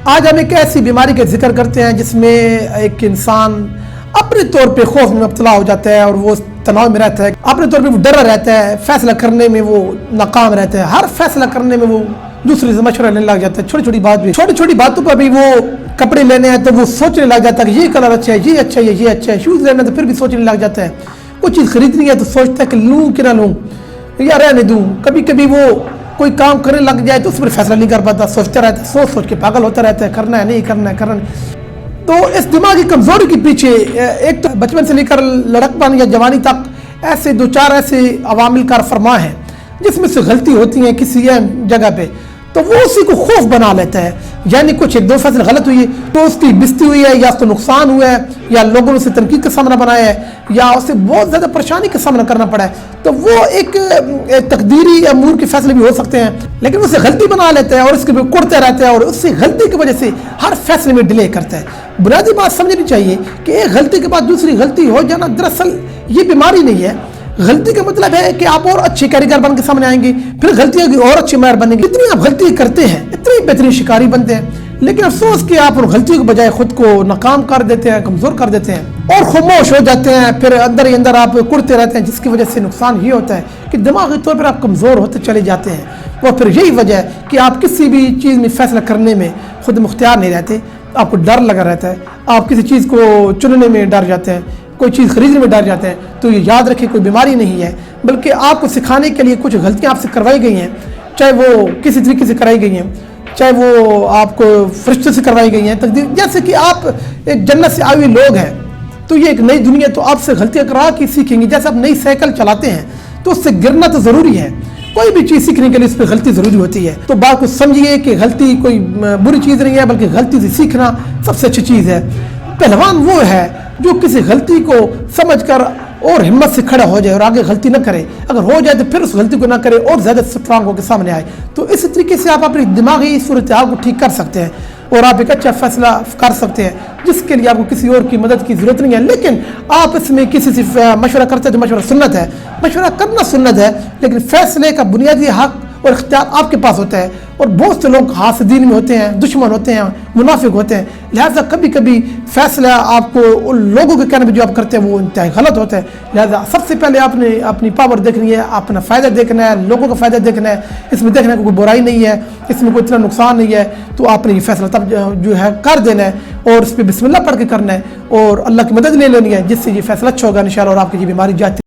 آج ہم ایک ایسی بیماری کا ذکر کرتے ہیں جس میں ایک انسان اپنے طور پہ خوف میں مبتلا ہو جاتا ہے اور وہ تناؤ میں رہتا ہے، اپنے طور پہ وہ ڈرا رہتا ہے، فیصلہ کرنے میں وہ ناکام رہتا ہے، ہر فیصلہ کرنے میں وہ دوسرے سے مشورہ لینے لگ جاتا ہے، چھوٹی چھوٹی باتوں پر بھی وہ کپڑے لینے ہیں تو وہ سوچنے لگ جاتا ہے کہ یہ کلر اچھا ہے، یہ اچھا ہے، یہ اچھا ہے، شوز لینا تو پھر بھی سوچنے لگ جاتا ہے، کوئی چیز خریدنی ہے تو سوچتا ہے کہ لوں کہ نہ لوں یا رہنے دوں، کبھی کبھی وہ کوئی کام کرنے لگ جائے تو اس پر فیصلہ نہیں کر پاتا، سوچتا رہتا ہے، سوچ کے پاگل ہوتا رہتا ہے، کرنا ہے نہیں کرنا ہے تو اس دماغی کمزوری کے پیچھے ایک تو بچپن سے لے کر لڑکپن یا جوانی تک ایسے دو چار ایسے عوامل کار فرما ہیں جس میں سے غلطی ہوتی ہیں کسی جگہ پہ تو وہ اسی کو خوف بنا لیتا ہے، یعنی کچھ ایک دو فیصلے غلط ہوئی ہے تو اس کی بستی ہوئی ہے یا اس کو نقصان ہوا ہے یا لوگوں نے اسے تنقید کا سامنا بنایا ہے یا اسے بہت زیادہ پریشانی کا سامنا کرنا پڑا ہے تو وہ ایک تقدیری امور کے فیصلے بھی ہو سکتے ہیں لیکن اسے غلطی بنا لیتا ہے اور اس کے بھی کڑتے رہتا ہے اور اس سے غلطی کی وجہ سے ہر فیصلے میں ڈیلے کرتا ہے۔ بنیادی بات سمجھنی چاہیے کہ ایک غلطی کے بعد دوسری غلطی ہو جانا دراصل یہ بیماری نہیں ہے، غلطی کا مطلب ہے کہ آپ اور اچھے کاریگر بن کے سامنے آئیں گے، پھر غلطیاں کی اور اچھے معیار بنیں گے، اتنی آپ غلطی کرتے ہیں اتنی بہترین شکاری بنتے ہیں لیکن افسوس کہ آپ ان غلطیوں کے بجائے خود کو ناکام کر دیتے ہیں، کمزور کر دیتے ہیں اور خاموش ہو جاتے ہیں، پھر اندر ہی اندر آپ کڑتے رہتے ہیں جس کی وجہ سے نقصان یہ ہوتا ہے کہ دماغی طور پر آپ کمزور ہوتے چلے جاتے ہیں اور پھر یہی وجہ ہے کہ آپ کسی بھی چیز میں فیصلہ کرنے میں خود مختار نہیں رہتے، آپ کو ڈر لگا رہتا ہے، آپ کسی چیز کو چننے میں ڈر جاتے ہیں، کوئی چیز خریدنے میں ڈر جاتے ہیں تو یہ یاد رکھیں کوئی بیماری نہیں ہے بلکہ آپ کو سکھانے کے لیے کچھ غلطیاں آپ سے کروائی گئی ہیں، چاہے وہ کسی طریقے سے کرائی گئی ہیں، چاہے وہ آپ کو فرشتوں سے کروائی گئی ہیں، تقدیر جیسے کہ آپ ایک جنت سے آئے ہوئے لوگ ہیں تو یہ ایک نئی دنیا تو آپ سے غلطیاں کرا کے سیکھیں گے، جیسے آپ نئی سائیکل چلاتے ہیں تو اس سے گرنا تو ضروری ہے، کوئی بھی چیز سیکھنے کے لیے اس پہ غلطی ضروری ہوتی ہے تو بات کو سمجھیے کہ غلطی کوئی بری چیز نہیں ہے بلکہ غلطی سے سیکھنا سب سے اچھی چیز ہے۔ پہلوان وہ ہے جو کسی غلطی کو سمجھ کر اور ہمت سے کھڑا ہو جائے اور آگے غلطی نہ کرے، اگر ہو جائے تو پھر اس غلطی کو نہ کرے اور زیادہ اسٹرانگ ہو کے سامنے آئے، تو اس طریقے سے آپ اپنی دماغی صورتحال کو ٹھیک کر سکتے ہیں اور آپ ایک اچھا فیصلہ کر سکتے ہیں جس کے لیے آپ کو کسی اور کی مدد کی ضرورت نہیں ہے، لیکن آپ اس میں کسی سے مشورہ کرتے ہیں تو مشورہ سنت ہے، مشورہ کرنا سنت ہے لیکن فیصلے کا بنیادی حق اور اختیار آپ کے پاس ہوتا ہے اور بہت سے لوگ حاسدین میں ہوتے ہیں، دشمن ہوتے ہیں، منافق ہوتے ہیں، لہٰذا کبھی کبھی فیصلہ آپ کو ان لوگوں کے کہنے پہ جو آپ کرتے ہیں وہ انتہائی غلط ہوتا ہے، لہٰذا سب سے پہلے آپ نے اپنی پاور دیکھنی ہے، اپنا فائدہ دیکھنا ہے، لوگوں کا فائدہ دیکھنا ہے، اس میں دیکھنا ہے کہ کوئی برائی نہیں ہے، اس میں کوئی اتنا نقصان نہیں ہے تو آپ نے یہ فیصلہ تب جو ہے کر دینا ہے اور اس پہ بسم اللہ پڑھ کے کرنا ہے اور اللہ کی مدد لے لینی ہے جس سے یہ فیصلہ اچھا ہوگا انشاءاللہ اور آپ کی یہ بیماری جاتی